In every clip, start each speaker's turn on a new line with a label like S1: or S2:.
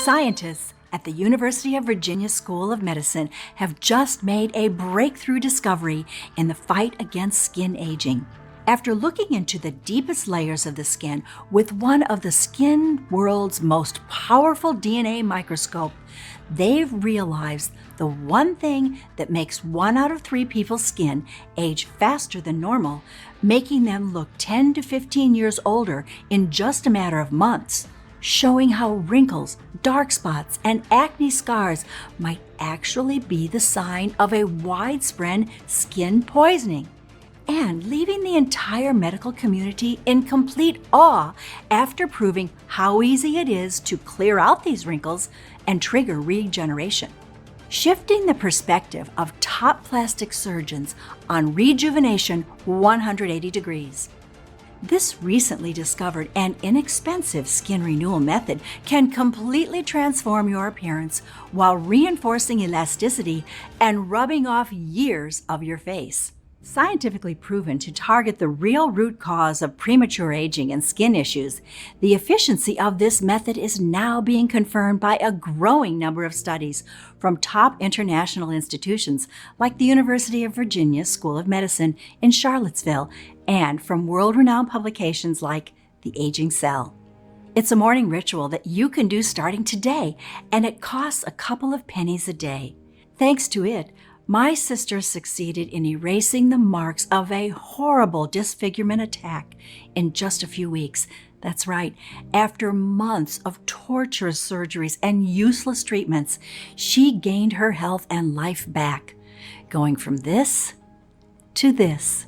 S1: Scientists at the University of Virginia School of Medicine have just made a breakthrough discovery in the fight against skin aging. After looking into the deepest layers of the skin with one of the skin world's most powerful DNA microscope, they've realized the one thing that makes 1 out of 3 people's skin age faster than normal, making them look 10 to 15 years older in just a matter of months, showing how wrinkles, dark spots, and acne scars might actually be the sign of a widespread skin poisoning, and leaving the entire medical community in complete awe after proving how easy it is to clear out these wrinkles and trigger regeneration. Shifting the perspective of top plastic surgeons on rejuvenation 180 degrees. This recently discovered and inexpensive skin renewal method can completely transform your appearance while reinforcing elasticity and rubbing off years of your face. Scientifically proven to target the real root cause of premature aging and skin issues, the efficiency of this method is now being confirmed by a growing number of studies from top international institutions like the University of Virginia School of Medicine in Charlottesville and from world-renowned publications like The Aging Cell. It's a morning ritual that you can do starting today, and it costs a couple of pennies a day. Thanks to it, my sister succeeded in erasing the marks of a horrible disfigurement attack in just a few weeks. That's right, after months of torturous surgeries and useless treatments, she gained her health and life back, going from this to this.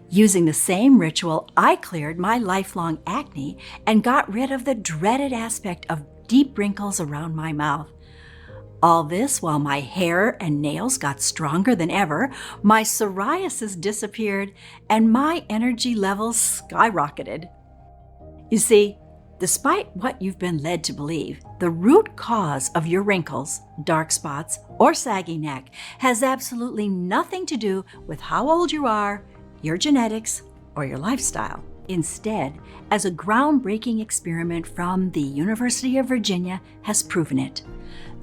S1: Using the same ritual, I cleared my lifelong acne and got rid of the dreaded aspect of deep wrinkles around my mouth. All this while my hair and nails got stronger than ever, my psoriasis disappeared, and my energy levels skyrocketed. You see, despite what you've been led to believe, the root cause of your wrinkles, dark spots, or saggy neck has absolutely nothing to do with how old you are, your genetics, or your lifestyle. Instead, as a groundbreaking experiment from the University of Virginia has proven it,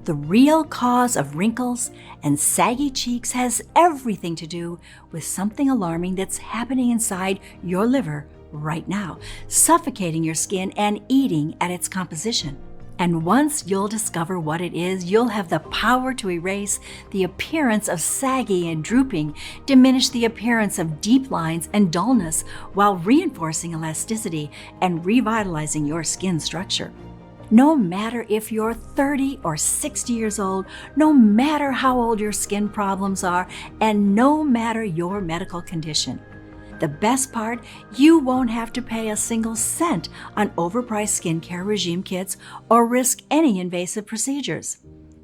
S1: the real cause of wrinkles and saggy cheeks has everything to do with something alarming that's happening inside your liver right now, suffocating your skin and eating at its composition. And once you'll discover what it is, you'll have the power to erase the appearance of saggy and drooping, diminish the appearance of deep lines and dullness, while reinforcing elasticity and revitalizing your skin structure. No matter if you're 30 or 60 years old, no matter how old your skin problems are, and no matter your medical condition. The best part, you won't have to pay a single cent on overpriced skincare regime kits or risk any invasive procedures.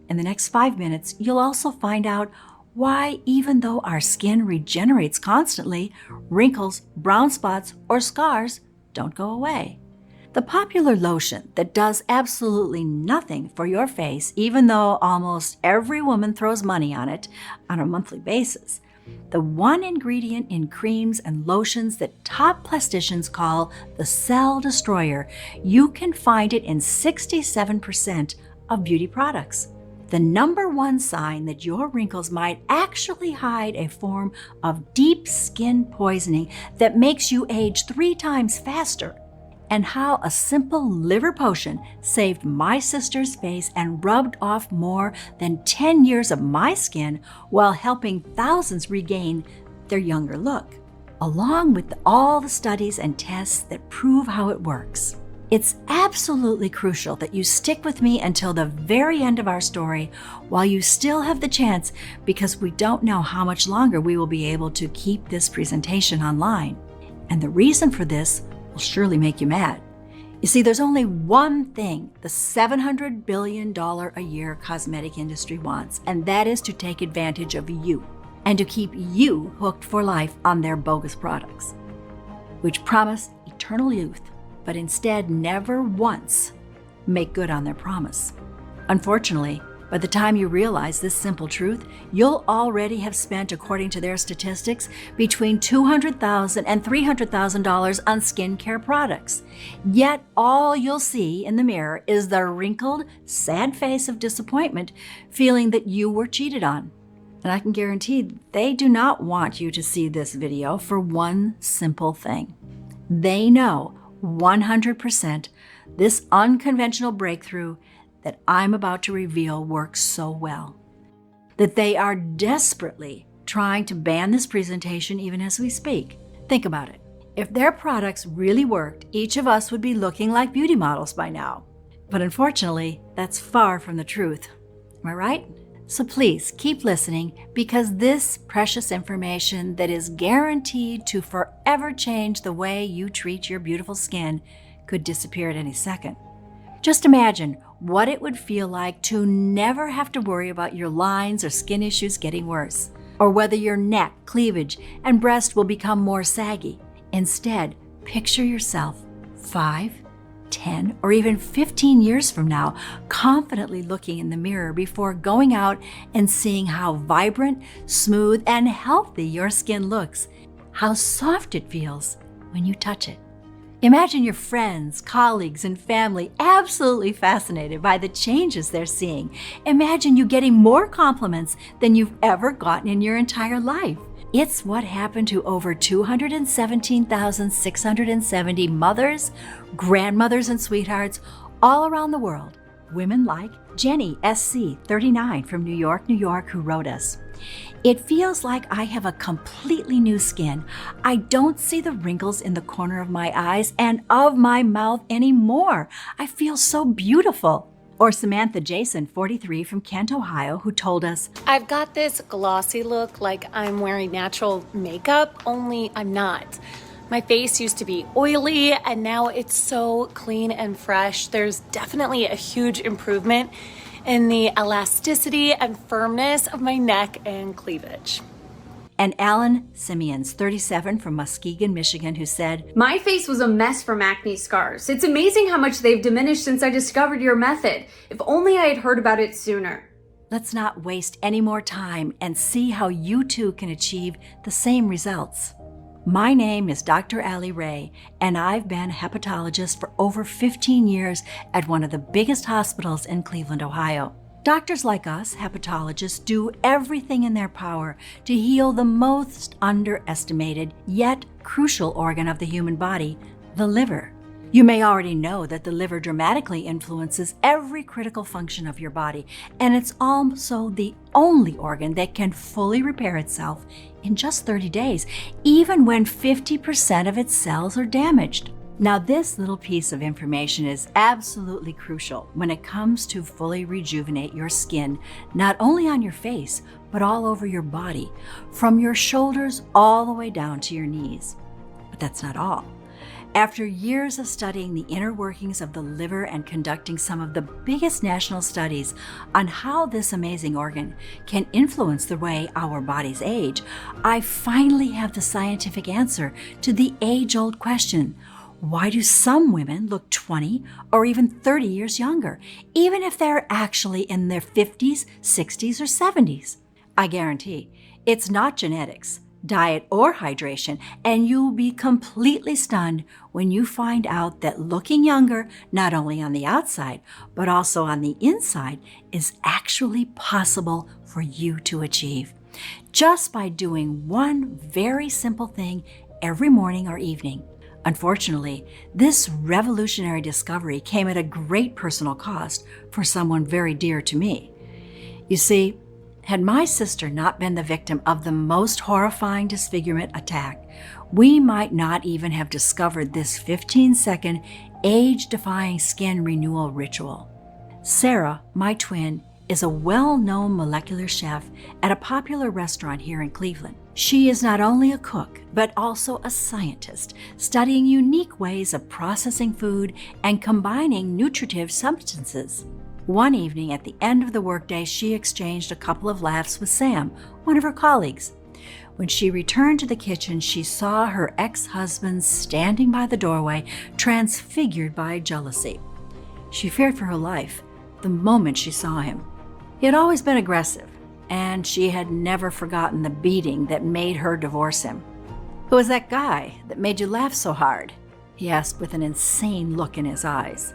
S1: In the next 5 minutes, you'll also find out why, even though our skin regenerates constantly, wrinkles, brown spots, or scars don't go away. The popular lotion that does absolutely nothing for your face, even though almost every woman throws money on it on a monthly basis. The one ingredient in creams and lotions that top plasticians call the cell destroyer, you can find it in 67% of beauty products. The number one sign that your wrinkles might actually hide a form of deep skin poisoning that makes you age 3 times faster. And how a simple liver potion saved my sister's face and rubbed off more than 10 years of my skin while helping thousands regain their younger look, along with all the studies and tests that prove how it works. It's absolutely crucial that you stick with me until the very end of our story while you still have the chance, because we don't know how much longer we will be able to keep this presentation online. And the reason for this will surely make you mad. You see, there's only one thing the $700 billion a year cosmetic industry wants, and that is to take advantage of you and to keep you hooked for life on their bogus products, which promise eternal youth, but instead never once make good on their promise. Unfortunately, By the time you realize this simple truth, you'll already have spent, according to their statistics, between $200,000 and $300,000 on skincare products. Yet all you'll see in the mirror is the wrinkled, sad face of disappointment, feeling that you were cheated on. And I can guarantee they do not want you to see this video for one simple thing. They know 100% this unconventional breakthrough that I'm about to reveal works so well, that they are desperately trying to ban this presentation even as we speak. Think about it. If their products really worked, each of us would be looking like beauty models by now. But unfortunately, that's far from the truth. Am I right? So please keep listening, because this precious information that is guaranteed to forever change the way you treat your beautiful skin could disappear at any second. Just imagine what it would feel like to never have to worry about your lines or skin issues getting worse, or whether your neck, cleavage, and breast will become more saggy. Instead, picture yourself 5, 10, or even 15 years from now, confidently looking in the mirror before going out and seeing how vibrant, smooth, and healthy your skin looks, how soft it feels when you touch it. Imagine your friends, colleagues, and family absolutely fascinated by the changes they're seeing. Imagine you getting more compliments than you've ever gotten in your entire life. It's what happened to over 217,670 mothers, grandmothers, and sweethearts all around the world. Women like Jenny SC, 39, from New York, New York, who wrote us, "It feels like I have a completely new skin. I don't see the wrinkles in the corner of my eyes and of my mouth anymore. I feel so beautiful." Or Samantha Jason, 43, from Kent, Ohio, who told us,
S2: "I've got this glossy look like I'm wearing natural makeup, only I'm not. My face used to be oily and now it's so clean and fresh. There's definitely a huge improvement in the elasticity and firmness of my neck and cleavage."
S1: And Alan Simeons, 37, from Muskegon, Michigan, who said,
S3: "My face was a mess from acne scars. It's amazing how much they've diminished since I discovered your method. If only I had heard about it sooner."
S1: Let's not waste any more time and see how you too can achieve the same results. My name is Dr. Allie Ray, and I've been a hepatologist for over 15 years at one of the biggest hospitals in Cleveland, Ohio. Doctors like us, hepatologists, do everything in their power to heal the most underestimated yet crucial organ of the human body, the liver. You may already know that the liver dramatically influences every critical function of your body, and it's also the only organ that can fully repair itself in just 30 days, even when 50% of its cells are damaged. Now, this little piece of information is absolutely crucial when it comes to fully rejuvenate your skin, not only on your face, but all over your body, from your shoulders all the way down to your knees. But that's not all. After years of studying the inner workings of the liver and conducting some of the biggest national studies on how this amazing organ can influence the way our bodies age, I finally have the scientific answer to the age-old question: why do some women look 20 or even 30 years younger, even if they're actually in their 50s, 60s, or 70s? I guarantee it's not genetics, diet, or hydration, and you'll be completely stunned when you find out that looking younger, not only on the outside, but also on the inside, is actually possible for you to achieve, just by doing one very simple thing every morning or evening. Unfortunately, this revolutionary discovery came at a great personal cost for someone very dear to me. You see, had my sister not been the victim of the most horrifying disfigurement attack, we might not even have discovered this 15-second, age-defying skin renewal ritual. Sarah, my twin, is a well-known molecular chef at a popular restaurant here in Cleveland. She is not only a cook, but also a scientist, studying unique ways of processing food and combining nutritive substances. One evening at the end of the workday, she exchanged a couple of laughs with Sam, one of her colleagues. When she returned to the kitchen, she saw her ex-husband standing by the doorway, transfigured by jealousy. She feared for her life the moment she saw him. He had always been aggressive, and she had never forgotten the beating that made her divorce him. "Who was that guy that made you laugh so hard?" he asked with an insane look in his eyes.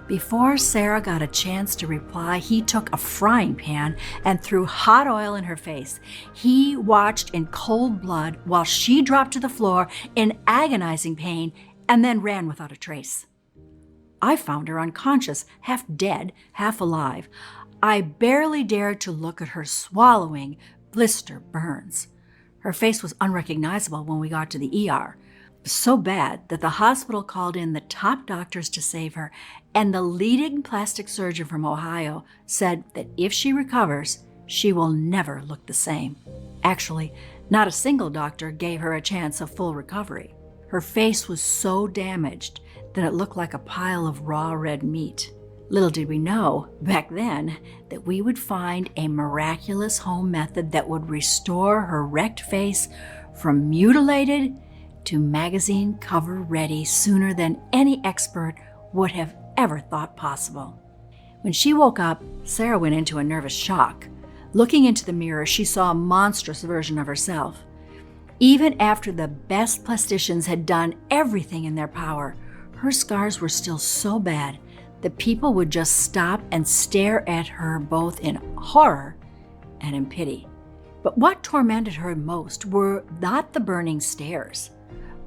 S1: Before Sarah got a chance to reply, he took a frying pan and threw hot oil in her face. He watched in cold blood while she dropped to the floor in agonizing pain and then ran without a trace. I found her unconscious, half dead, half alive. I barely dared to look at her swallowing blister burns. Her face was unrecognizable when we got to the ER. So bad that the hospital called in the top doctors to save her, and the leading plastic surgeon from Ohio said that if she recovers, she will never look the same. Actually, not a single doctor gave her a chance of full recovery. Her face was so damaged that it looked like a pile of raw red meat. Little did we know back then that we would find a miraculous home method that would restore her wrecked face from mutilated to magazine cover ready sooner than any expert would have ever thought possible. When she woke up, Sarah went into a nervous shock. Looking into the mirror, she saw a monstrous version of herself. Even after the best plasticians had done everything in their power, her scars were still so bad that people would just stop and stare at her both in horror and in pity. But what tormented her most were not the burning stares.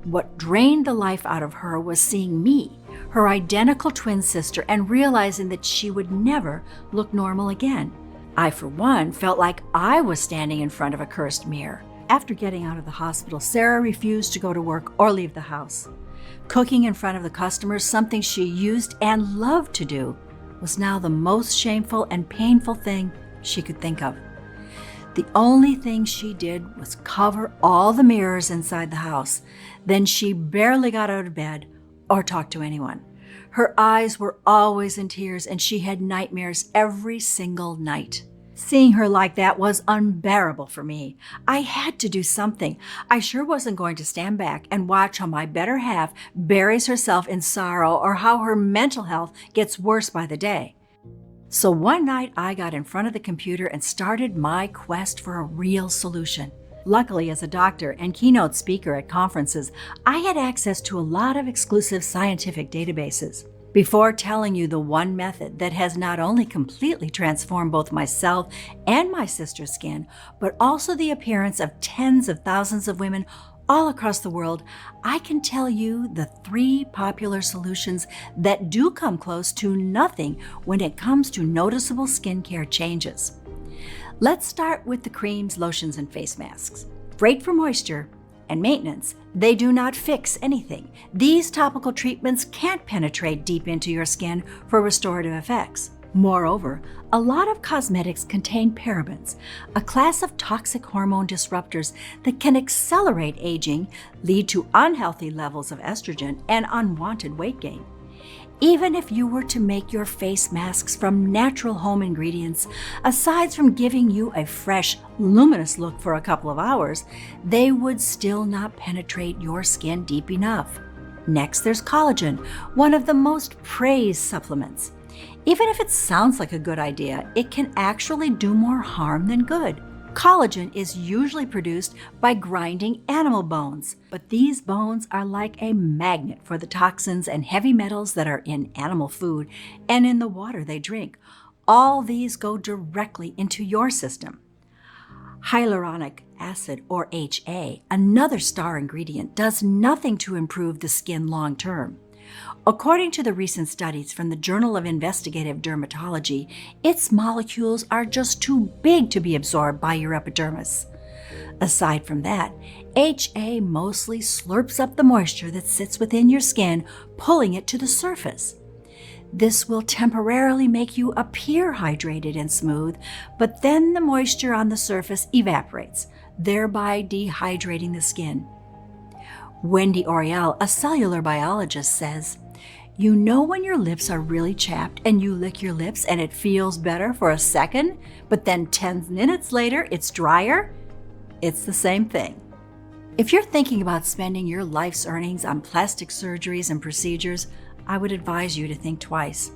S1: What drained the life out of her was seeing me, her identical twin sister, and realizing that she would never look normal again. I, for one, felt like I was standing in front of a cursed mirror. After getting out of the hospital, Sarah refused to go to work or leave the house. Cooking in front of the customers, something she used and loved to do, was now the most shameful and painful thing she could think of. The only thing she did was cover all the mirrors inside the house. Then she barely got out of bed or talked to anyone. Her eyes were always in tears, and she had nightmares every single night. Seeing her like that was unbearable for me. I had to do something. I sure wasn't going to stand back and watch how my better half buries herself in sorrow or how her mental health gets worse by the day. So one night I got in front of the computer and started my quest for a real solution. Luckily, as a doctor and keynote speaker at conferences, I had access to a lot of exclusive scientific databases. Before telling you the one method that has not only completely transformed both myself and my sister's skin, but also the appearance of tens of thousands of women all across the world, I can tell you the 3 popular solutions that do come close to nothing when it comes to noticeable skincare changes. Let's start with the creams, lotions, and face masks. Great for moisture and maintenance, they do not fix anything. These topical treatments can't penetrate deep into your skin for restorative effects. Moreover, a lot of cosmetics contain parabens, a class of toxic hormone disruptors that can accelerate aging, lead to unhealthy levels of estrogen, and unwanted weight gain. Even if you were to make your face masks from natural home ingredients, aside from giving you a fresh, luminous look for a couple of hours, they would still not penetrate your skin deep enough. Next, there's collagen, one of the most praised supplements. Even if it sounds like a good idea, it can actually do more harm than good. Collagen is usually produced by grinding animal bones, but these bones are like a magnet for the toxins and heavy metals that are in animal food and in the water they drink. All these go directly into your system. Hyaluronic acid, or HA, another star ingredient, does nothing to improve the skin long term. According to the recent studies from the Journal of Investigative Dermatology, its molecules are just too big to be absorbed by your epidermis. Aside from that, HA mostly slurps up the moisture that sits within your skin, pulling it to the surface. This will temporarily make you appear hydrated and smooth, but then the moisture on the surface evaporates, thereby dehydrating the skin. Wendy Oriel, a cellular biologist, says, "You know when your lips are really chapped and you lick your lips and it feels better for a second, but then 10 minutes later it's drier? It's the same thing." If you're thinking about spending your life's earnings on plastic surgeries and procedures, I would advise you to think twice.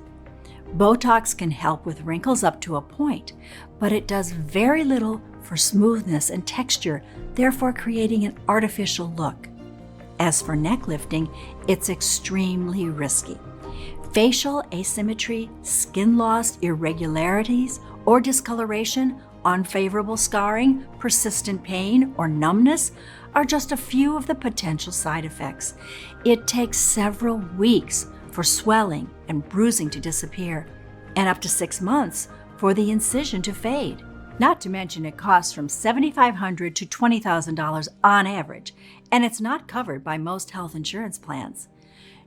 S1: Botox can help with wrinkles up to a point, but it does very little for smoothness and texture, therefore creating an artificial look. As for neck lifting, it's extremely risky. Facial asymmetry, skin loss, irregularities, or discoloration, unfavorable scarring, persistent pain, or numbness are just a few of the potential side effects. It takes several weeks for swelling and bruising to disappear, and up to 6 months for the incision to fade. Not to mention it costs from $7,500 to $20,000 on average, and it's not covered by most health insurance plans.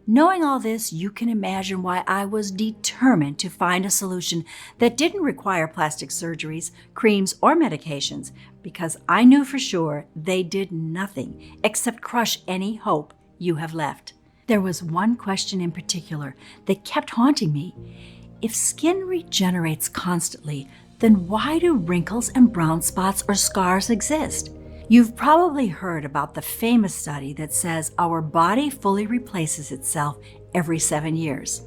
S1: Knowing all this, you can imagine why I was determined to find a solution that didn't require plastic surgeries, creams, or medications, because I knew for sure they did nothing except crush any hope you have left. There was one question in particular that kept haunting me. If skin regenerates constantly, then why do wrinkles and brown spots or scars exist? You've probably heard about the famous study that says our body fully replaces itself every 7 years.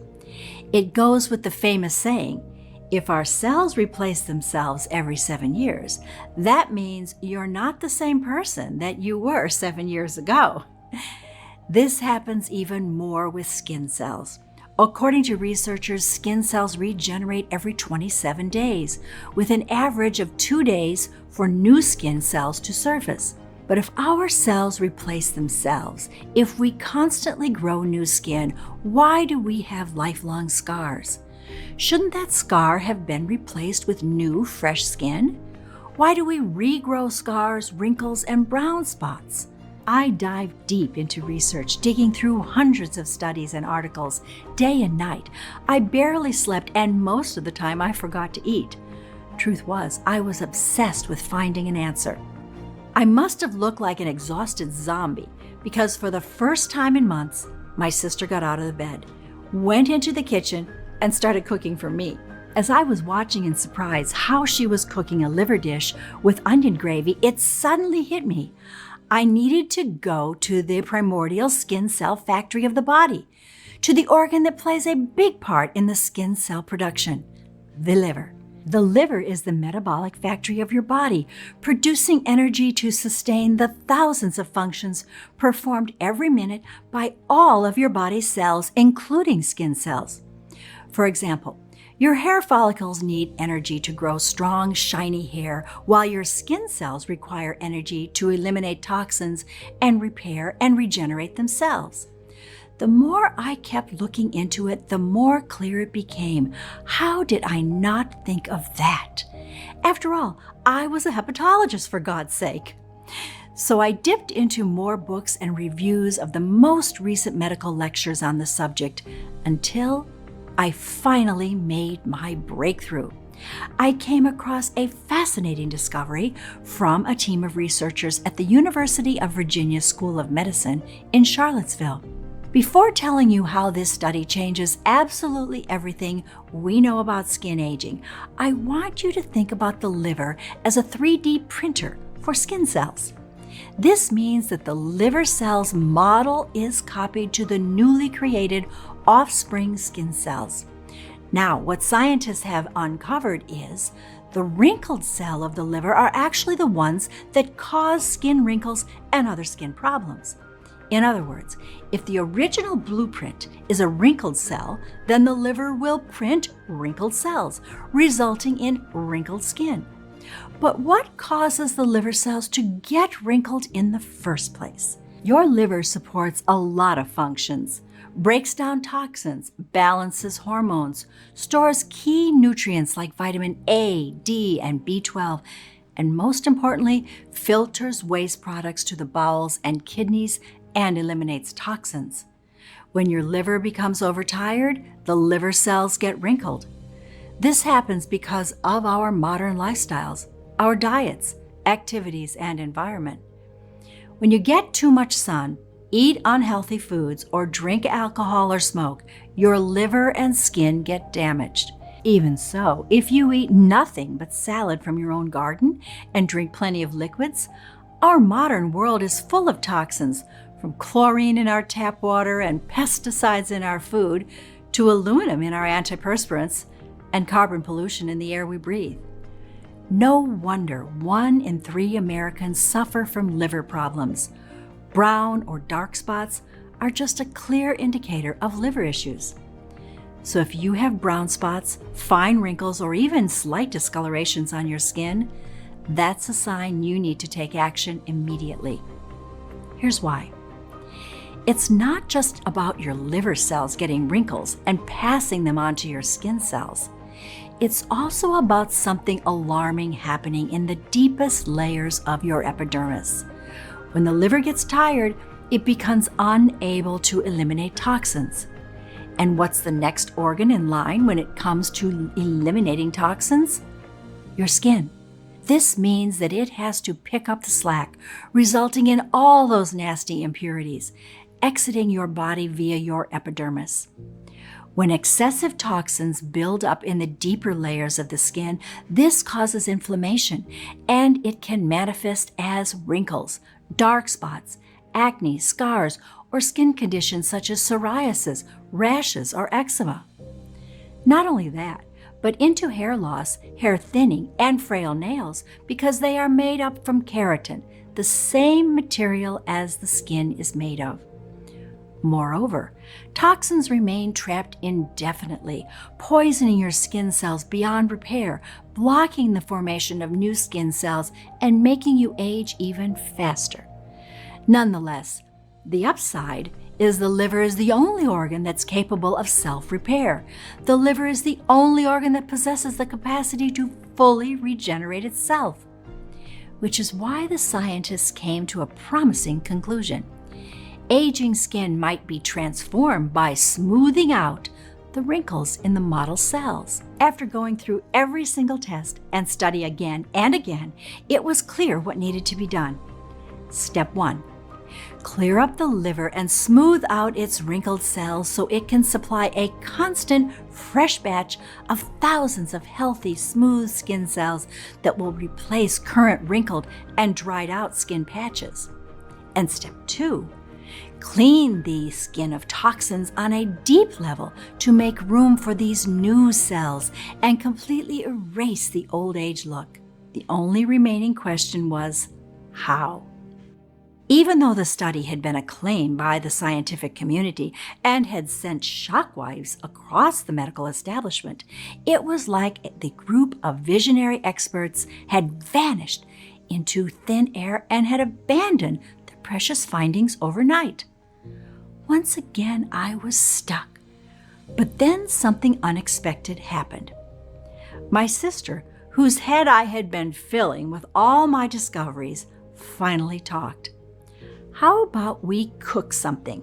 S1: It goes with the famous saying, if our cells replace themselves every 7 years, that means you're not the same person that you were 7 years ago. This happens even more with skin cells. According to researchers, skin cells regenerate every 27 days, with an average of 2 days for new skin cells to surface. But if our cells replace themselves, if we constantly grow new skin, why do we have lifelong scars? Shouldn't that scar have been replaced with new, fresh skin? Why do we regrow scars, wrinkles, and brown spots? I dived deep into research, digging through hundreds of studies and articles, day and night. I barely slept, and most of the time I forgot to eat. Truth was, I was obsessed with finding an answer. I must have looked like an exhausted zombie, because for the first time in months, my sister got out of the bed, went into the kitchen, and started cooking for me. As I was watching in surprise how she was cooking a liver dish with onion gravy, it suddenly hit me. I needed to go to the primordial skin cell factory of the body, to the organ that plays a big part in the skin cell production, the liver. The liver is the metabolic factory of your body, producing energy to sustain the thousands of functions performed every minute by all of your body's cells, including skin cells. For example, your hair follicles need energy to grow strong, shiny hair, while your skin cells require energy to eliminate toxins and repair and regenerate themselves. The more I kept looking into it, the more clear it became. How did I not think of that? After all, I was a hepatologist, for God's sake. So I dipped into more books and reviews of the most recent medical lectures on the subject until I finally made my breakthrough. I came across a fascinating discovery from a team of researchers at the University of Virginia School of Medicine in Charlottesville. Before telling you how this study changes absolutely everything we know about skin aging, I want you to think about the liver as a 3D printer for skin cells. This means that the liver cell's model is copied to the newly created offspring skin cells. Now, what scientists have uncovered is the wrinkled cell of the liver are actually the ones that cause skin wrinkles and other skin problems. In other words, if the original blueprint is a wrinkled cell, then the liver will print wrinkled cells, resulting in wrinkled skin. But what causes the liver cells to get wrinkled in the first place? Your liver supports a lot of functions, breaks down toxins, balances hormones, stores key nutrients like vitamin A, D, and B12, and most importantly, filters waste products to the bowels and kidneys and eliminates toxins. When your liver becomes overtired, the liver cells get wrinkled. This happens because of our modern lifestyles, our diets, activities, and environment. When you get too much sun, eat unhealthy foods, or drink alcohol or smoke, your liver and skin get damaged. Even so, if you eat nothing but salad from your own garden and drink plenty of liquids, our modern world is full of toxins, from chlorine in our tap water and pesticides in our food to aluminum in our antiperspirants, and carbon pollution in the air we breathe. No wonder 1 in 3 Americans suffer from liver problems. Brown or dark spots are just a clear indicator of liver issues. So if you have brown spots, fine wrinkles, or even slight discolorations on your skin, that's a sign you need to take action immediately. Here's why. It's not just about your liver cells getting wrinkles and passing them on to your skin cells. It's also about something alarming happening in the deepest layers of your epidermis. When the liver gets tired, it becomes unable to eliminate toxins. And what's the next organ in line when it comes to eliminating toxins? Your skin. This means that it has to pick up the slack, resulting in all those nasty impurities exiting your body via your epidermis. When excessive toxins build up in the deeper layers of the skin, this causes inflammation, and it can manifest as wrinkles, dark spots, acne, scars, or skin conditions such as psoriasis, rashes, or eczema. Not only that, but into hair loss, hair thinning, and frail nails because they are made up from keratin, the same material as the skin is made of. Moreover, toxins remain trapped indefinitely, poisoning your skin cells beyond repair, blocking the formation of new skin cells, and making you age even faster. Nonetheless, the upside is the liver is the only organ that's capable of self-repair. The liver is the only organ that possesses the capacity to fully regenerate itself, which is why the scientists came to a promising conclusion. Aging skin might be transformed by smoothing out the wrinkles in the model cells. After going through every single test and study again and again, it was clear what needed to be done. Step 1. Clear up the liver and smooth out its wrinkled cells so it can supply a constant, fresh batch of thousands of healthy, smooth skin cells that will replace current wrinkled and dried out skin patches. And step 2. Clean the skin of toxins on a deep level to make room for these new cells and completely erase the old age look. The only remaining question was, how? Even though the study had been acclaimed by the scientific community and had sent shockwaves across the medical establishment, it was like the group of visionary experts had vanished into thin air and had abandoned their precious findings overnight. Once again, I was stuck. But then something unexpected happened. My sister, whose head I had been filling with all my discoveries, finally talked. How about we cook something?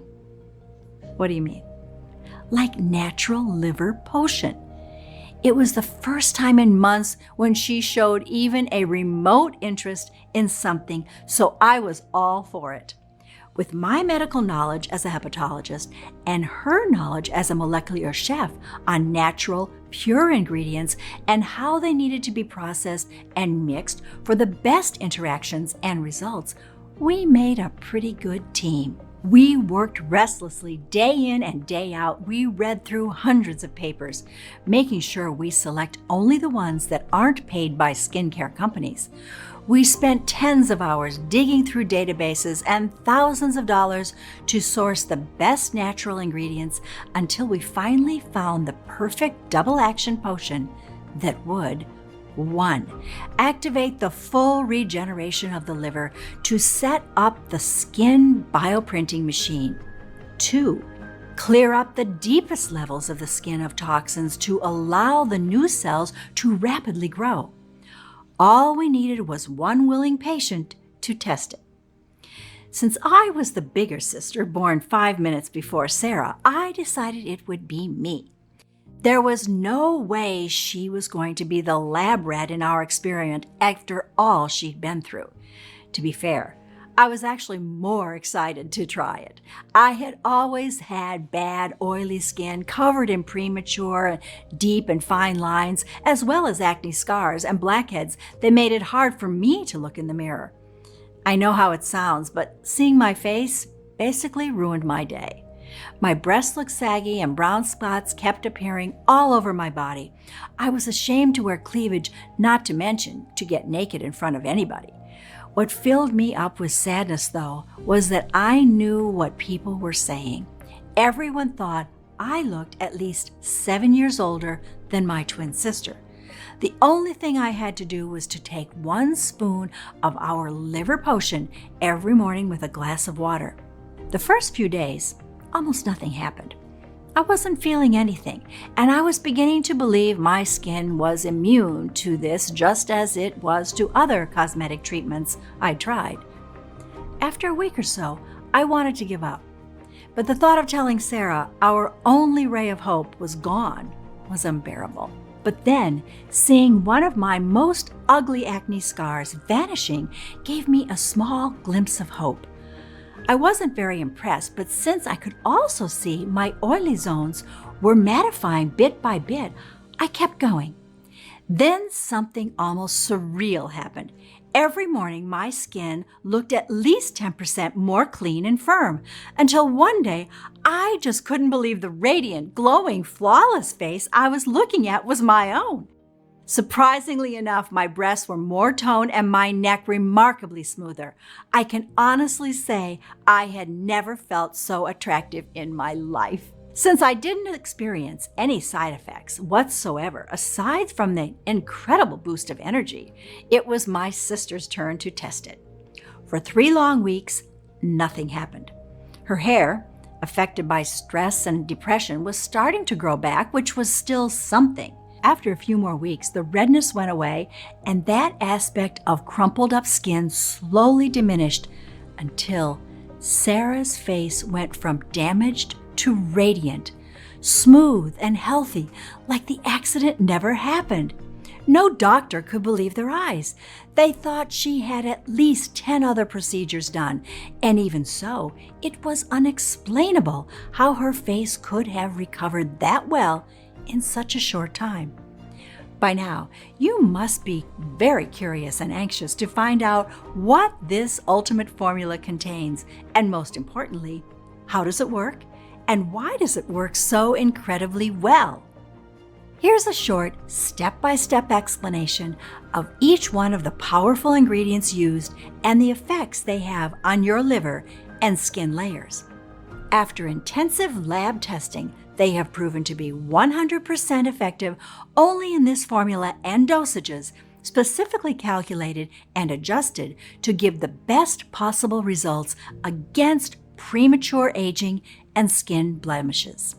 S1: What do you mean? Like natural liver potion. It was the first time in months when she showed even a remote interest in something, so I was all for it. With my medical knowledge as a hepatologist and her knowledge as a molecular chef on natural, pure ingredients and how they needed to be processed and mixed for the best interactions and results, we made a pretty good team. We worked restlessly day in and day out. We read through hundreds of papers, making sure we select only the ones that aren't paid by skincare companies. We spent tens of hours digging through databases and thousands of dollars to source the best natural ingredients until we finally found the perfect double action potion that would 1. Activate the full regeneration of the liver to set up the skin bioprinting machine. 2. Clear up the deepest levels of the skin of toxins to allow the new cells to rapidly grow. All we needed was one willing patient to test it. Since I was the bigger sister, born 5 minutes before Sarah, I decided it would be me. There was no way she was going to be the lab rat in our experiment after all she'd been through. To be fair, I was actually more excited to try it. I had always had bad, oily skin covered in premature, deep and fine lines, as well as acne scars and blackheads that made it hard for me to look in the mirror. I know how it sounds, but seeing my face basically ruined my day. My breasts looked saggy and brown spots kept appearing all over my body. I was ashamed to wear cleavage, not to mention to get naked in front of anybody. What filled me up with sadness, though, was that I knew what people were saying. Everyone thought I looked at least 7 years older than my twin sister. The only thing I had to do was to take 1 spoon of our liver potion every morning with a glass of water. The first few days, almost nothing happened. I wasn't feeling anything, and I was beginning to believe my skin was immune to this just as it was to other cosmetic treatments I'd tried. After a week or so, I wanted to give up. But the thought of telling Sarah our only ray of hope was gone was unbearable. But then, seeing one of my most ugly acne scars vanishing gave me a small glimpse of hope. I wasn't very impressed, but since I could also see my oily zones were mattifying bit by bit, I kept going. Then something almost surreal happened. Every morning, my skin looked at least 10% more clean and firm, until one day, I just couldn't believe the radiant, glowing, flawless face I was looking at was my own. Surprisingly enough, my breasts were more toned and my neck remarkably smoother. I can honestly say I had never felt so attractive in my life. Since I didn't experience any side effects whatsoever, aside from the incredible boost of energy, it was my sister's turn to test it. For 3 long weeks, nothing happened. Her hair, affected by stress and depression, was starting to grow back, which was still something. After a few more weeks, the redness went away, and that aspect of crumpled up skin slowly diminished until Sarah's face went from damaged to radiant, smooth and healthy, like the accident never happened. No doctor could believe their eyes. They thought she had at least 10 other procedures done, and even so, it was unexplainable how her face could have recovered that well in such a short time. By now, you must be very curious and anxious to find out what this ultimate formula contains, and most importantly, how does it work, and why does it work so incredibly well? Here's a short, step-by-step explanation of each one of the powerful ingredients used and the effects they have on your liver and skin layers. After intensive lab testing, they have proven to be 100% effective only in this formula and dosages, specifically calculated and adjusted to give the best possible results against premature aging and skin blemishes.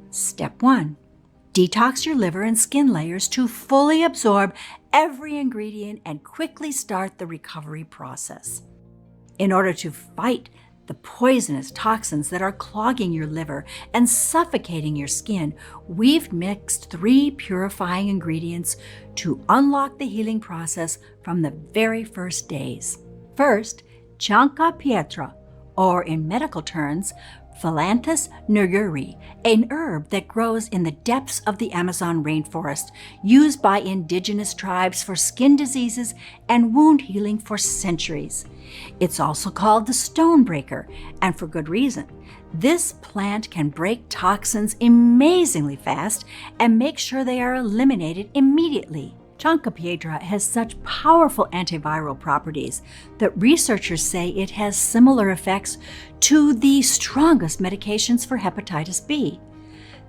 S1: Step 1. Detox your liver and skin layers to fully absorb every ingredient and quickly start the recovery process. In order to fight the poisonous toxins that are clogging your liver and suffocating your skin, we've mixed 3 purifying ingredients to unlock the healing process from the very first days. First, Cianca pietra, or in medical terms, Philanthus niguri, an herb that grows in the depths of the Amazon rainforest, used by indigenous tribes for skin diseases and wound healing for centuries. It's also called the stone breaker, and for good reason. This plant can break toxins amazingly fast and make sure they are eliminated immediately. Cianca pietra has such powerful antiviral properties that researchers say it has similar effects to the strongest medications for hepatitis B.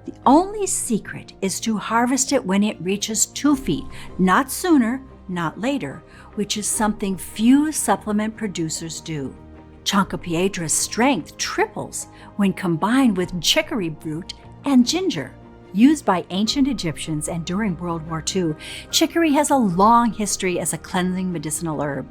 S1: The only secret is to harvest it when it reaches 2 feet, not sooner, not later, which is something few supplement producers do. Cianca pietra's strength triples when combined with chicory root and ginger. Used by ancient Egyptians and during World War II, chicory has a long history as a cleansing medicinal herb.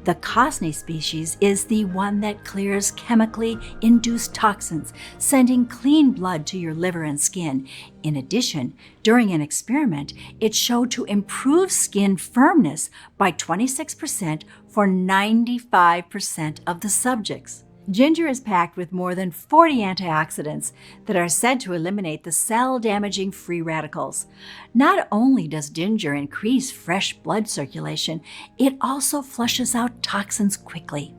S1: The Cosney species is the one that clears chemically induced toxins, sending clean blood to your liver and skin. In addition, during an experiment, it showed to improve skin firmness by 26% for 95% of the subjects. Ginger is packed with more than 40 antioxidants that are said to eliminate the cell-damaging free radicals. Not only does ginger increase fresh blood circulation, it also flushes out toxins quickly.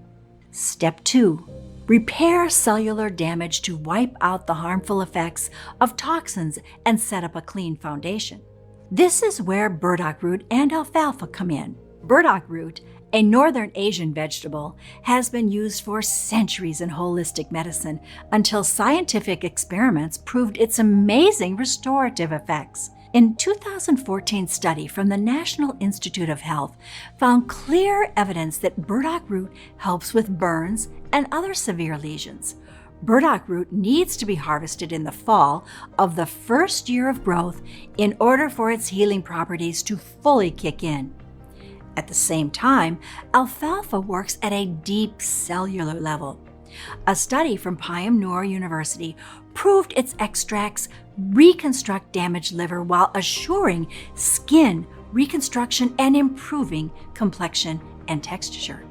S1: Step 2. repair cellular damage to wipe out the harmful effects of toxins and set up a clean foundation. This is where burdock root and alfalfa come in. Burdock root, a northern Asian vegetable, has been used for centuries in holistic medicine until scientific experiments proved its amazing restorative effects. In 2014 study from the National Institute of Health found clear evidence that burdock root helps with burns and other severe lesions. Burdock root needs to be harvested in the fall of the first year of growth in order for its healing properties to fully kick in. At the same time, alfalfa works at a deep cellular level. A study from Payam-Noor University proved its extracts reconstruct damaged liver while assuring skin reconstruction and improving complexion and texture.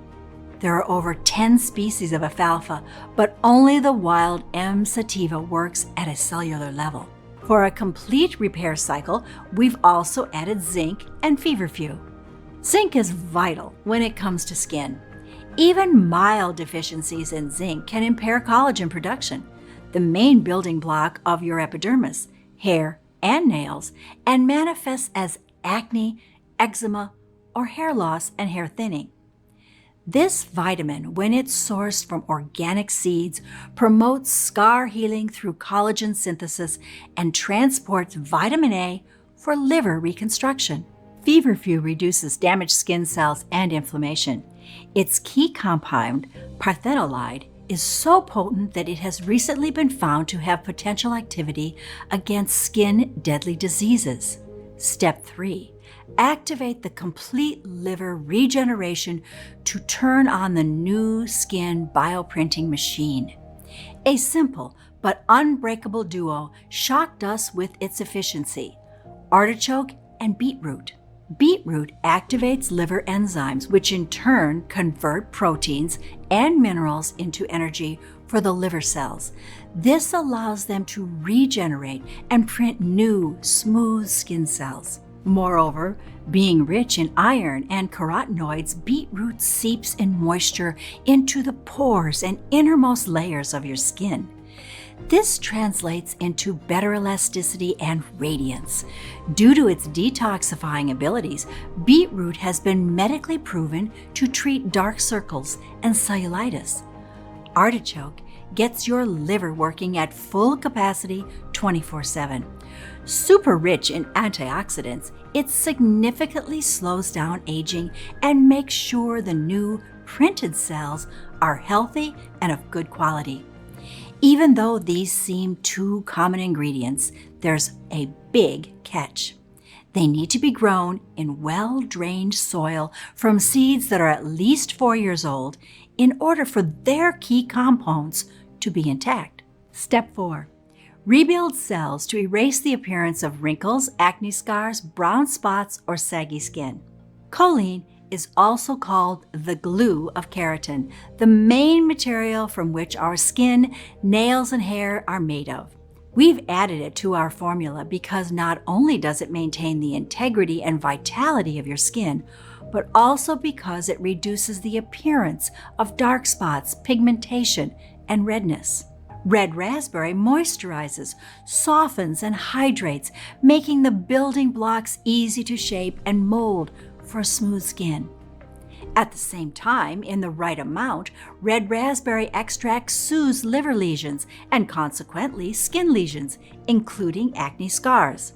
S1: There are over 10 species of alfalfa, but only the wild M. sativa works at a cellular level. For a complete repair cycle, we've also added zinc and feverfew. Zinc is vital when it comes to skin. Even mild deficiencies in zinc can impair collagen production, the main building block of your epidermis, hair, and nails, and manifests as acne, eczema, or hair loss and hair thinning. This vitamin, when it's sourced from organic seeds, promotes scar healing through collagen synthesis and transports vitamin A for liver reconstruction. Feverfew reduces damaged skin cells and inflammation. Its key compound, parthenolide, is so potent that it has recently been found to have potential activity against skin deadly diseases. Step 3. Activate the complete liver regeneration to turn on the new skin bioprinting machine. A simple but unbreakable duo shocked us with its efficiency: artichoke and beetroot. Beetroot activates liver enzymes, which in turn convert proteins and minerals into energy for the liver cells. This allows them to regenerate and print new, smooth skin cells. Moreover, being rich in iron and carotenoids, beetroot seeps in moisture into the pores and innermost layers of your skin. This translates into better elasticity and radiance. Due to its detoxifying abilities, beetroot has been medically proven to treat dark circles and cellulitis. Artichoke gets your liver working at full capacity 24/7. Super rich in antioxidants, it significantly slows down aging and makes sure the new printed cells are healthy and of good quality. Even though these seem two common ingredients, there's a big catch. They need to be grown in well-drained soil from seeds that are at least 4 years old in order for their key components to be intact. Step 4. Rebuild cells to erase the appearance of wrinkles, acne scars, brown spots, or saggy skin. Choline is also called the glue of keratin, the main material from which our skin, nails, and hair are made of. We've added it to our formula because not only does it maintain the integrity and vitality of your skin, but also because it reduces the appearance of dark spots, pigmentation, and redness. Red raspberry moisturizes, softens, and hydrates, making the building blocks easy to shape and mold for smooth skin. At the same time, in the right amount, red raspberry extract soothes liver lesions and consequently skin lesions, including acne scars.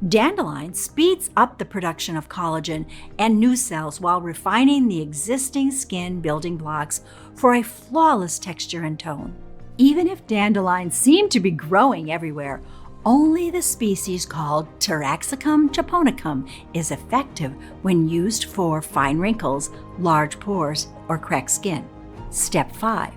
S1: Dandelion speeds up the production of collagen and new cells while refining the existing skin building blocks for a flawless texture and tone. Even if dandelions seem to be growing everywhere, only the species called Taraxacum japonicum is effective when used for fine wrinkles, large pores, or cracked skin. Step 5.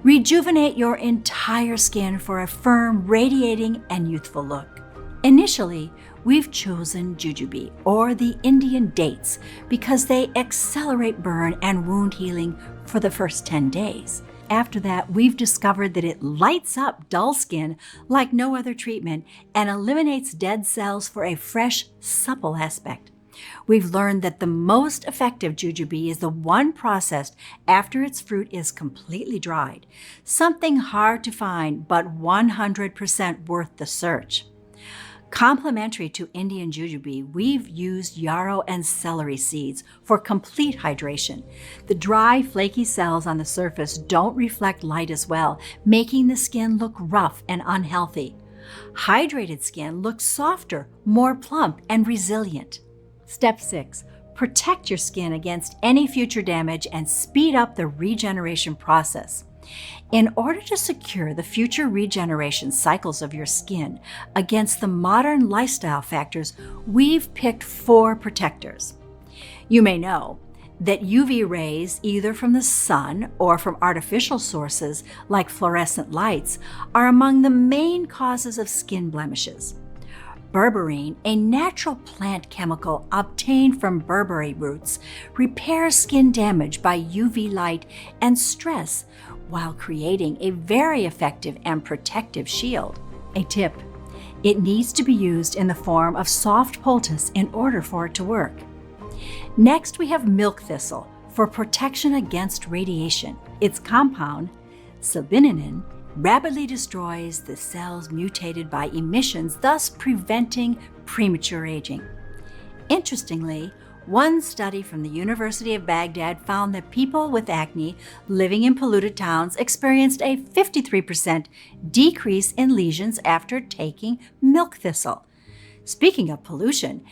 S1: Rejuvenate your entire skin for a firm, radiating, and youthful look. Initially, we've chosen jujube, or the Indian dates, because they accelerate burn and wound healing for the first 10 days. After that, we've discovered that it lights up dull skin like no other treatment and eliminates dead cells for a fresh, supple aspect. We've learned that the most effective jujube is the one processed after its fruit is completely dried, something hard to find but 100% worth the search. Complementary to Indian jujube, we've used yarrow and celery seeds for complete hydration. The dry, flaky cells on the surface don't reflect light as well, making the skin look rough and unhealthy. Hydrated skin looks softer, more plump, and resilient. Step 6. Protect your skin against any future damage and speed up the regeneration process. In order to secure the future regeneration cycles of your skin against the modern lifestyle factors, we've picked 4 protectors. You may know that UV rays, either from the sun or from artificial sources like fluorescent lights, are among the main causes of skin blemishes. Berberine, a natural plant chemical obtained from berberry roots, repairs skin damage by UV light and stress while creating a very effective and protective shield. A tip: it needs to be used in the form of soft poultice in order for it to work. Next, we have milk thistle for protection against radiation. Its compound, silbininin, rapidly destroys the cells mutated by emissions, thus preventing premature aging. Interestingly, one study from the University of Baghdad found that people with acne living in polluted towns experienced a 53% decrease in lesions after taking milk thistle. Speaking of pollution,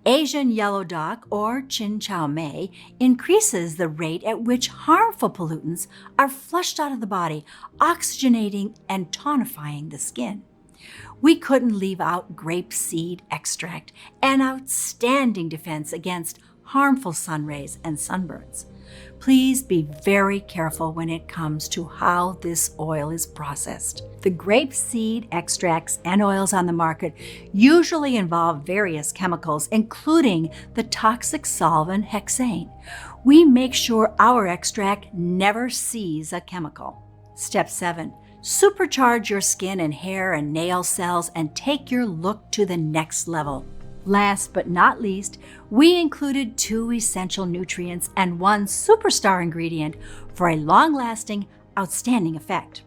S1: Asian yellow dock, or chin chow mei, increases the rate at which harmful pollutants are flushed out of the body, oxygenating and tonifying the skin. We couldn't leave out grape seed extract, an outstanding defense against harmful sun rays and sunburns. Please be very careful when it comes to how this oil is processed. The grape seed extracts and oils on the market usually involve various chemicals, including the toxic solvent hexane. We make sure our extract never sees a chemical. Step 7. Supercharge your skin and hair and nail cells and take your look to the next level. Last but not least, we included 2 essential nutrients and 1 superstar ingredient for a long-lasting, outstanding effect.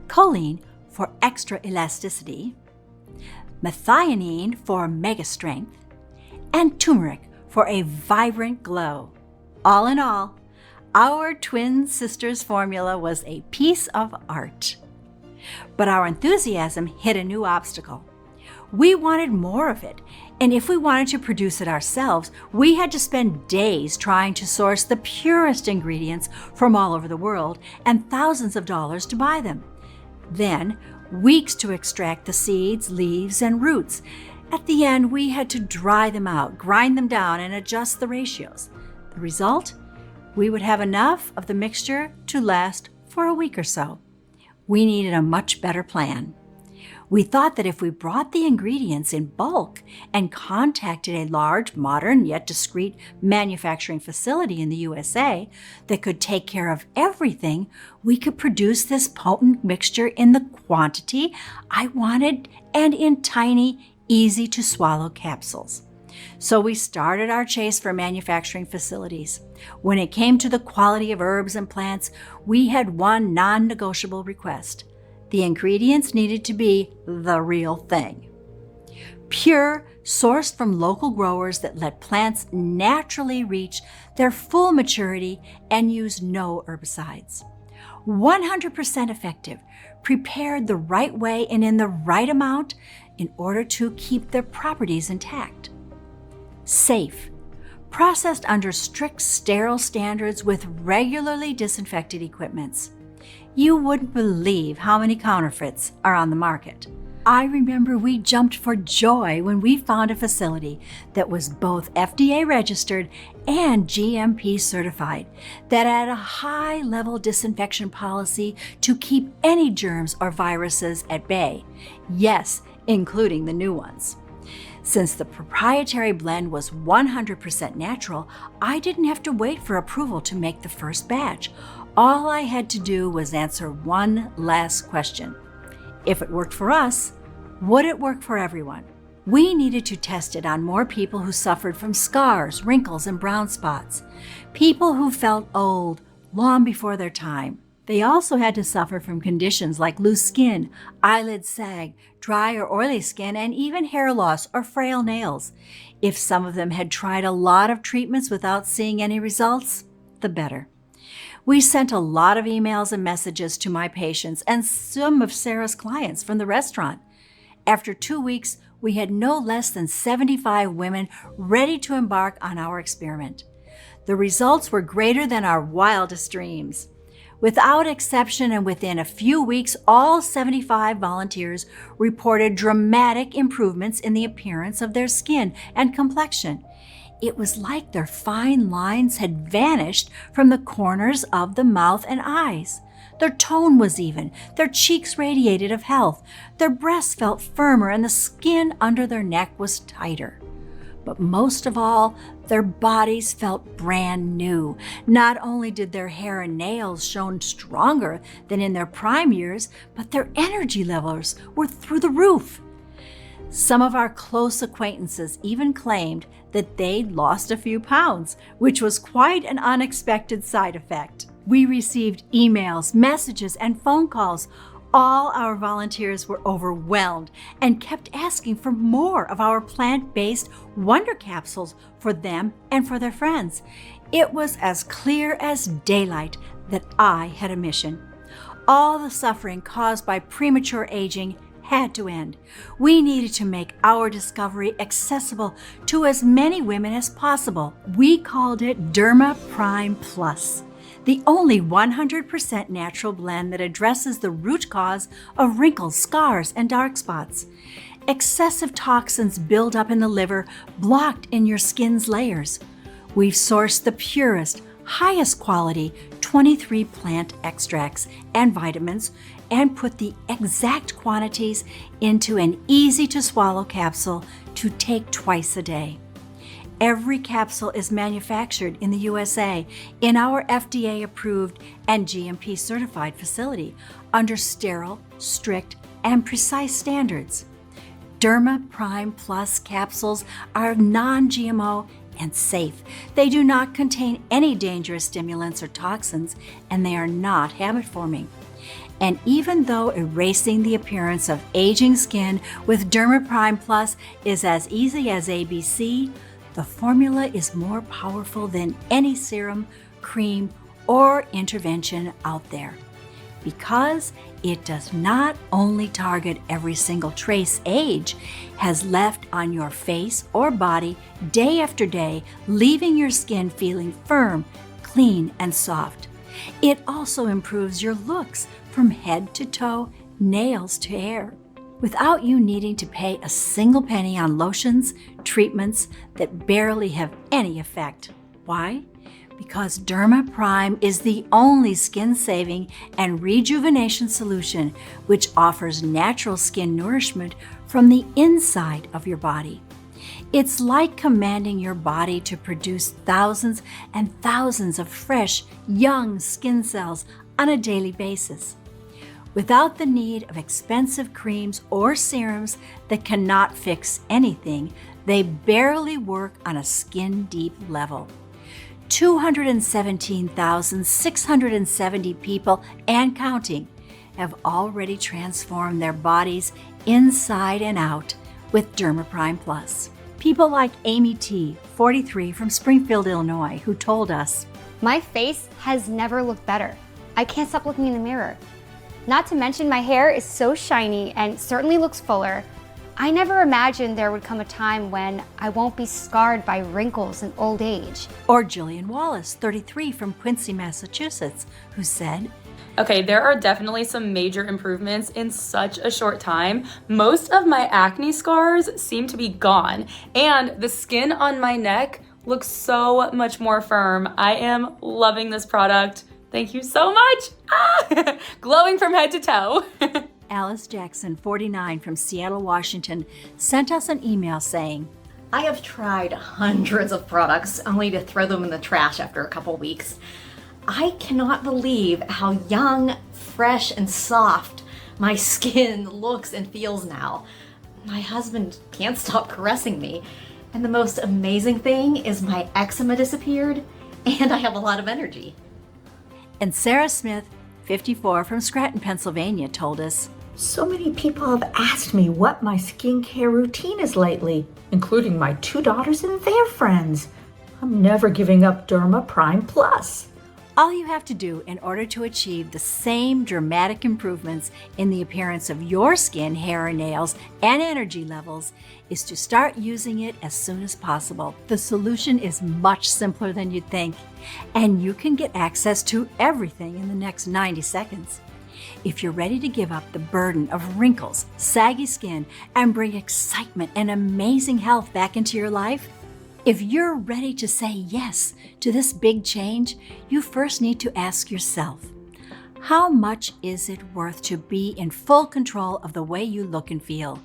S1: Choline for extra elasticity, methionine for mega strength, and turmeric for a vibrant glow. All in all, our twin sisters formula was a piece of art. But our enthusiasm hit a new obstacle. We wanted more of it, and if we wanted to produce it ourselves, we had to spend days trying to source the purest ingredients from all over the world and thousands of dollars to buy them. Then, weeks to extract the seeds, leaves, and roots. At the end, we had to dry them out, grind them down, and adjust the ratios. The result? We would have enough of the mixture to last for a week or so. We needed a much better plan. We thought that if we brought the ingredients in bulk and contacted a large, modern, yet discreet manufacturing facility in the USA that could take care of everything, we could produce this potent mixture in the quantity I wanted and in tiny, easy-to-swallow capsules. So we started our chase for manufacturing facilities. When it came to the quality of herbs and plants, we had one non-negotiable request. The ingredients needed to be the real thing. Pure, sourced from local growers that let plants naturally reach their full maturity and use no herbicides. 100% effective, prepared the right way and in the right amount in order to keep their properties intact. Safe, processed under strict sterile standards with regularly disinfected equipments. You wouldn't believe how many counterfeits are on the market. I remember we jumped for joy when we found a facility that was both FDA registered and GMP certified, that had a high-level disinfection policy to keep any germs or viruses at bay. Yes, including the new ones. Since the proprietary blend was 100% natural, I didn't have to wait for approval to make the first batch. All I had to do was answer one last question. If it worked for us, would it work for everyone? We needed to test it on more people who suffered from scars, wrinkles, and brown spots. People who felt old long before their time. They also had to suffer from conditions like loose skin, eyelid sag, dry or oily skin, and even hair loss or frail nails. If some of them had tried a lot of treatments without seeing any results, the better. We sent a lot of emails and messages to my patients and some of Sarah's clients from the restaurant. After 2 weeks, we had no less than 75 women ready to embark on our experiment. The results were greater than our wildest dreams. Without exception and within a few weeks, all 75 volunteers reported dramatic improvements in the appearance of their skin and complexion. It was like their fine lines had vanished from the corners of the mouth and eyes. Their tone was even, their cheeks radiated of health, their breasts felt firmer, and the skin under their neck was tighter. But most of all, their bodies felt brand new. Not only did their hair and nails shone stronger than in their prime years, but their energy levels were through the roof. Some of our close acquaintances even claimed that they'd lost a few pounds, which was quite an unexpected side effect. We received emails, messages, and phone calls. All our volunteers were overwhelmed and kept asking for more of our plant-based wonder capsules for them and for their friends. It was as clear as daylight that I had a mission. All the suffering caused by premature aging had to end. We needed to make our discovery accessible to as many women as possible. We called it Derma Prime Plus, the only 100% natural blend that addresses the root cause of wrinkles, scars, and dark spots. Excessive toxins build up in the liver, blocked in your skin's layers. We've sourced the purest, highest quality 23 plant extracts and vitamins and put the exact quantities into an easy-to-swallow capsule to take twice a day. Every capsule is manufactured in the USA in our FDA-approved and GMP-certified facility under sterile, strict, and precise standards. Derma Prime Plus capsules are non-GMO and safe. They do not contain any dangerous stimulants or toxins, and they are not habit-forming. And even though erasing the appearance of aging skin with Derma Prime Plus is as easy as ABC, the formula is more powerful than any serum, cream, or intervention out there. Because it does not only target every single trace age has left on your face or body day after day, leaving your skin feeling firm, clean, and soft. It also improves your looks from head to toe, nails to hair, without you needing to pay a single penny on lotions, treatments that barely have any effect. Why? Because Derma Prime is the only skin-saving and rejuvenation solution which offers natural skin nourishment from the inside of your body. It's like commanding your body to produce thousands and thousands of fresh, young skin cells on a daily basis, without the need of expensive creams or serums that cannot fix anything. They barely work on a skin-deep level. 217,670 people and counting have already transformed their bodies inside and out with Derma Prime Plus. People like Amy T., 43, from Springfield, Illinois, who told us,
S4: "My face has never looked better. I can't stop looking in the mirror. Not to mention my hair is so shiny and certainly looks fuller. I never imagined there would come a time when I won't be scarred by wrinkles and old age."
S1: Or Jillian Wallace, 33, from Quincy, Massachusetts, who said,
S5: Okay, there are definitely some major improvements in such a short time. Most of my acne scars seem to be gone, and the skin on my neck looks so much more firm. I am loving this product. Thank you so much. Glowing from head to toe.
S1: Alice Jackson, 49, from Seattle, Washington, sent us an email saying,
S6: I have tried hundreds of products only to throw them in the trash after a couple weeks. I cannot believe how young, fresh, and soft my skin looks and feels now. My husband can't stop caressing me. And the most amazing thing is my eczema disappeared and I have a lot of energy.
S1: And Sarah Smith, 54, from Scranton, Pennsylvania, told us,
S7: So many people have asked me what my skincare routine is lately, including my 2 daughters and their friends. I'm never giving up Derma Prime Plus.
S1: all you have to do in order to achieve the same dramatic improvements in the appearance of your skin, hair, and nails, and energy levels is to start using it as soon as possible. The solution is much simpler than you'd think, and you can get access to everything in the next 90 seconds. If you're ready to give up the burden of wrinkles, saggy skin, and bring excitement and amazing health back into your life, if you're ready to say yes to this big change, you first need to ask yourself, how much is it worth to be in full control of the way you look and feel?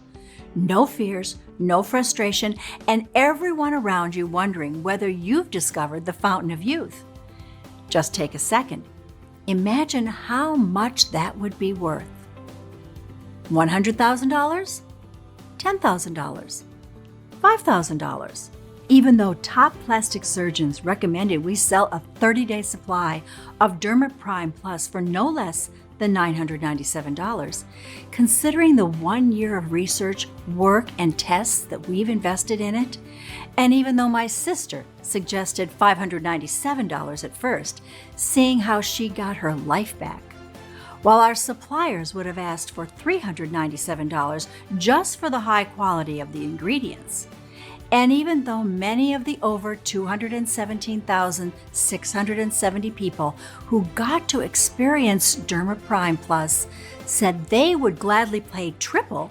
S1: No fears, no frustration, and everyone around you wondering whether you've discovered the fountain of youth. Just take a second. Imagine how much that would be worth. $100,000? $10,000? $5,000? Even though top plastic surgeons recommended we sell a 30-day supply of Derma Prime Plus for no less than $997, considering the 1 year of research, work, and tests that we've invested in it, and even though my sister suggested $597 at first, seeing how she got her life back, while our suppliers would have asked for $397 just for the high quality of the ingredients. And even though many of the over 217,670 people who got to experience Derma Prime Plus said they would gladly pay triple,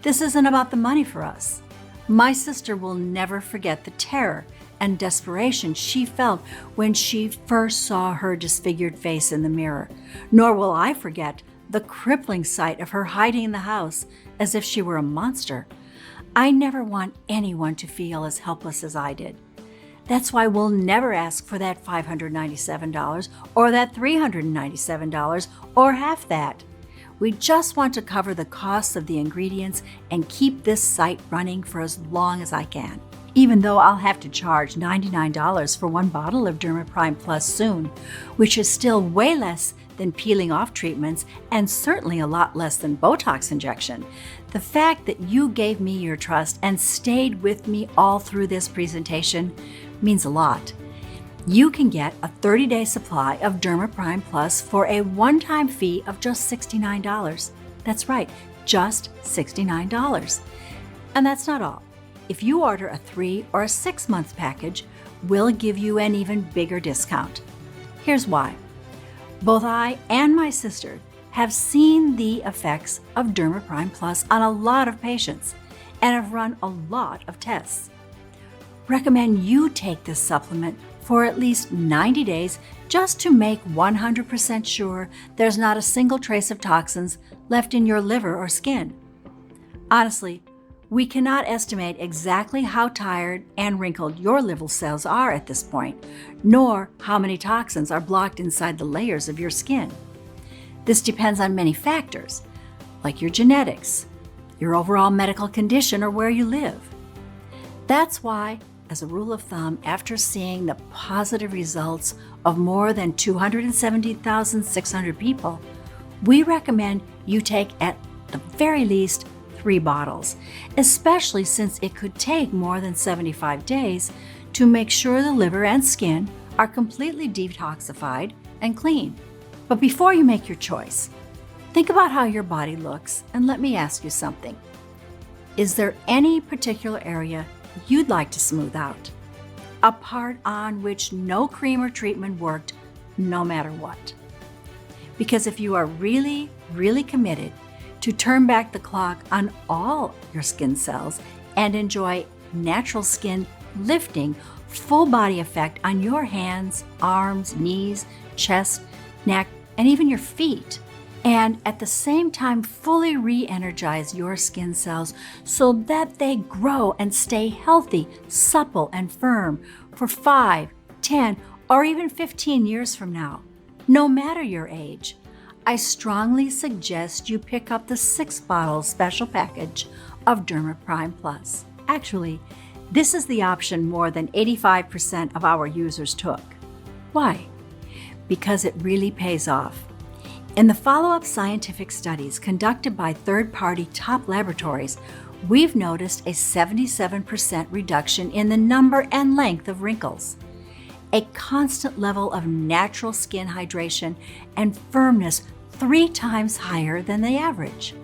S1: this isn't about the money for us. My sister will never forget the terror and desperation she felt when she first saw her disfigured face in the mirror, nor will I forget the crippling sight of her hiding in the house as if she were a monster. I never want anyone to feel as helpless as I did. That's why we'll never ask for that $597 or that $397 or half that. We just want to cover the costs of the ingredients and keep this site running for as long as I can. Even though I'll have to charge $99 for 1 bottle of Derma Prime Plus soon, which is still way less than peeling off treatments and certainly a lot less than Botox injection. The fact that you gave me your trust and stayed with me all through this presentation means a lot. You can get a 30-day supply of Derma Prime Plus for a one-time fee of just $69. That's right, just $69. And that's not all. If you order a 3 or a 6-month package, we'll give you an even bigger discount. Here's why. Both I and my sister have seen the effects of Derma Prime Plus on a lot of patients and have run a lot of tests. Recommend you take this supplement for at least 90 days just to make 100% sure there's not a single trace of toxins left in your liver or skin. Honestly, we cannot estimate exactly how tired and wrinkled your liver cells are at this point, nor how many toxins are blocked inside the layers of your skin. This depends on many factors, like your genetics, your overall medical condition, or where you live. That's why, as a rule of thumb, after seeing the positive results of more than 270,600 people, we recommend you take at the very least 3 bottles, especially since it could take more than 75 days to make sure the liver and skin are completely detoxified and clean. But before you make your choice, think about how your body looks and let me ask you something. Is there any particular area you'd like to smooth out? A part on which no cream or treatment worked no matter what? Because if you are really, really committed to turn back the clock on all your skin cells and enjoy natural skin lifting, full body effect on your hands, arms, knees, chest, neck, and even your feet, and at the same time fully re-energize your skin cells so that they grow and stay healthy, supple, and firm for 5, 10, or even 15 years from now, no matter your age, I strongly suggest you pick up the 6-bottle special package of Derma Prime Plus. Actually, this is the option more than 85% of our users took. Why? Because it really pays off. In the follow-up scientific studies conducted by third-party top laboratories, we've noticed a 77% reduction in the number and length of wrinkles, a constant level of natural skin hydration and firmness 3 times higher than the average,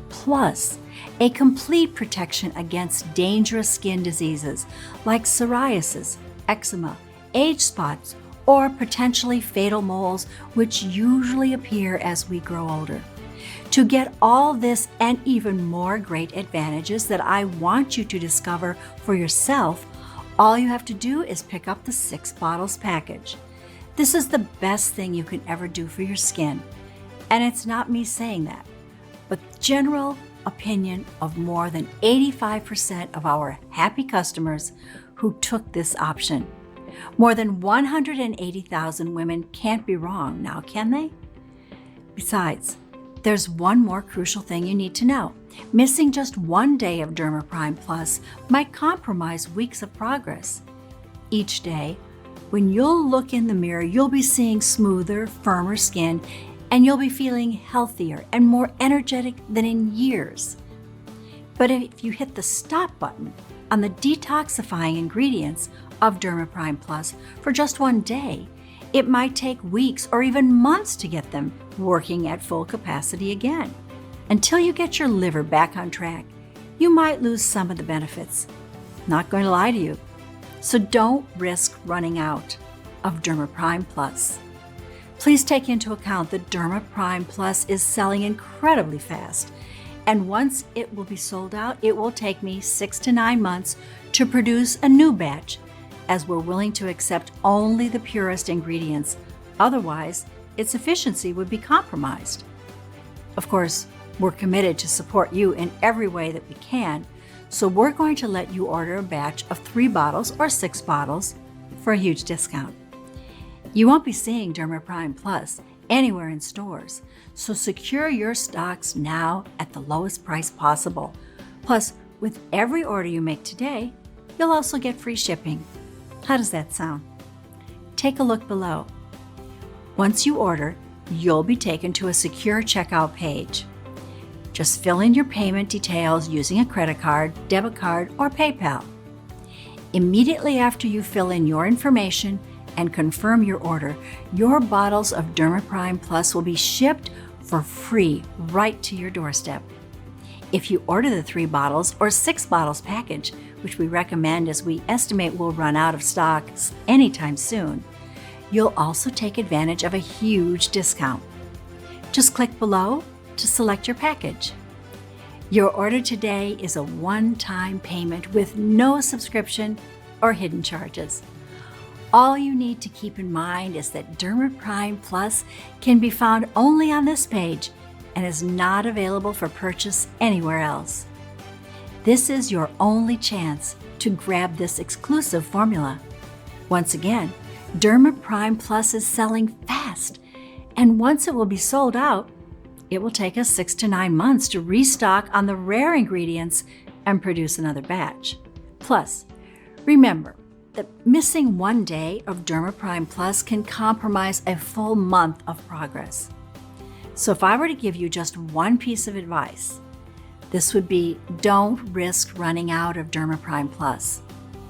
S1: plus a complete protection against dangerous skin diseases like psoriasis, eczema, age spots, or potentially fatal moles, which usually appear as we grow older. To get all this and even more great advantages that I want you to discover for yourself, all you have to do is pick up the 6 bottles package. This is the best thing you can ever do for your skin. And it's not me saying that, but general opinion of more than 85% of our happy customers who took this option. More than 180,000 women can't be wrong now, can they? Besides, there's one more crucial thing you need to know. Missing just 1 day of Derma Prime Plus might compromise weeks of progress. Each day, when you'll look in the mirror, you'll be seeing smoother, firmer skin, and you'll be feeling healthier and more energetic than in years. But if you hit the stop button on the detoxifying ingredients of Derma Prime Plus for just 1 day, it might take weeks or even months to get them working at full capacity again. Until you get your liver back on track, you might lose some of the benefits. Not going to lie to you. So don't risk running out of Derma Prime Plus. Please take into account that Derma Prime Plus is selling incredibly fast, and once it will be sold out, it will take me 6 to 9 months to produce a new batch, as we're willing to accept only the purest ingredients. Otherwise, its efficiency would be compromised. Of course, we're committed to support you in every way that we can, so we're going to let you order a batch of 3 bottles or 6 bottles for a huge discount. You won't be seeing Derma Prime Plus anywhere in stores, so secure your stocks now at the lowest price possible. Plus, with every order you make today, you'll also get free shipping. How does that sound? Take a look below. Once you order, you'll be taken to a secure checkout page. Just fill in your payment details using a credit card, debit card, or PayPal. Immediately after you fill in your information and confirm your order, your bottles of Derma Prime Plus will be shipped for free right to your doorstep. If you order the 3 bottles or 6 bottles package, which we recommend as we estimate will run out of stocks anytime soon, you'll also take advantage of a huge discount. Just click below to select your package. Your order today is a one-time payment with no subscription or hidden charges. All you need to keep in mind is that Derma Prime Plus can be found only on this page and is not available for purchase anywhere else. This is your only chance to grab this exclusive formula. Once again, Derma Prime Plus is selling fast, and once it will be sold out, it will take us 6 to 9 months to restock on the rare ingredients and produce another batch. Plus, remember that missing 1 day of Derma Prime Plus can compromise a full month of progress. So if I were to give you just one piece of advice, this would be don't risk running out of Derma Prime Plus.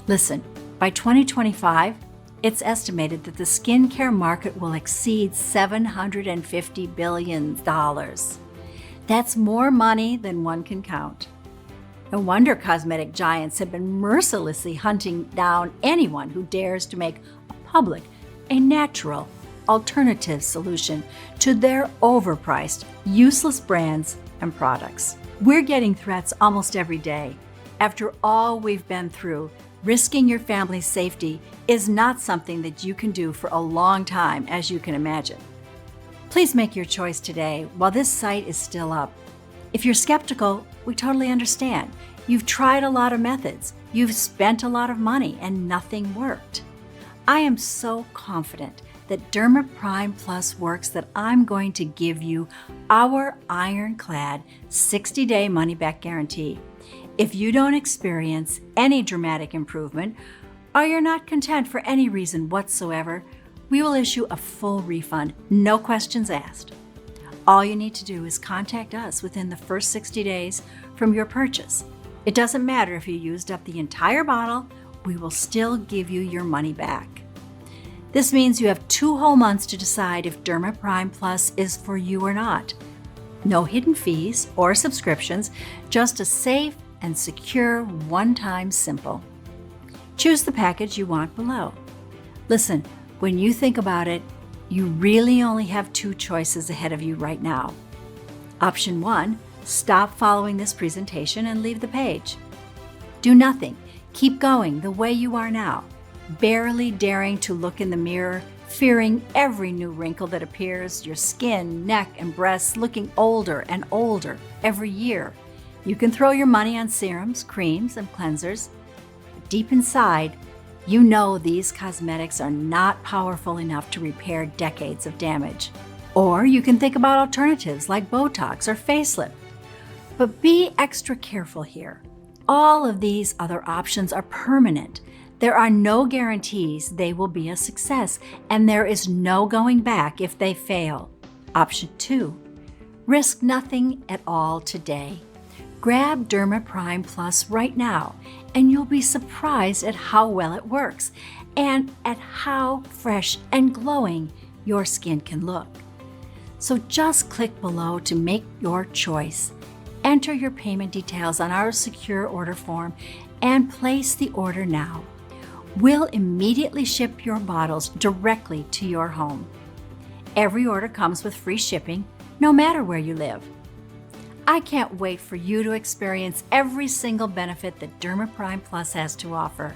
S1: Listen, by 2025, it's estimated that the skincare market will exceed $750 billion. That's more money than one can count. No wonder cosmetic giants have been mercilessly hunting down anyone who dares to make a natural, alternative solution to their overpriced, useless brands and products. We're getting threats almost every day. After all we've been through, risking your family's safety is not something that you can do for a long time, as you can imagine. Please make your choice today while this site is still up. If you're skeptical, we totally understand. You've tried a lot of methods, you've spent a lot of money, and nothing worked. I am so confident that Derma Prime Plus works that I'm going to give you our ironclad 60-day money-back guarantee. If you don't experience any dramatic improvement, or you're not content for any reason whatsoever, we will issue a full refund, no questions asked. All you need to do is contact us within the first 60 days from your purchase. It doesn't matter if you used up the entire bottle, we will still give you your money back. This means you have 2 whole months to decide if Derma Prime Plus is for you or not. No hidden fees or subscriptions, just a safe and secure one-time simple. Choose the package you want below. Listen, when you think about it, you really only have 2 choices ahead of you right now. Option 1, stop following this presentation and leave the page. Do nothing. Keep going the way you are now, barely daring to look in the mirror, fearing every new wrinkle that appears, your skin, neck, and breasts looking older and older every year. You can throw your money on serums, creams, and cleansers. But deep inside, you know these cosmetics are not powerful enough to repair decades of damage. Or you can think about alternatives like Botox or facelift. But be extra careful here. All of these other options are permanent. There are no guarantees they will be a success, and there is no going back if they fail. Option 2, risk nothing at all today. Grab Derma Prime Plus right now, and you'll be surprised at how well it works and at how fresh and glowing your skin can look. So just click below to make your choice. Enter your payment details on our secure order form and place the order now. We'll immediately ship your bottles directly to your home. Every order comes with free shipping, no matter where you live. I can't wait for you to experience every single benefit that Derma Prime Plus has to offer.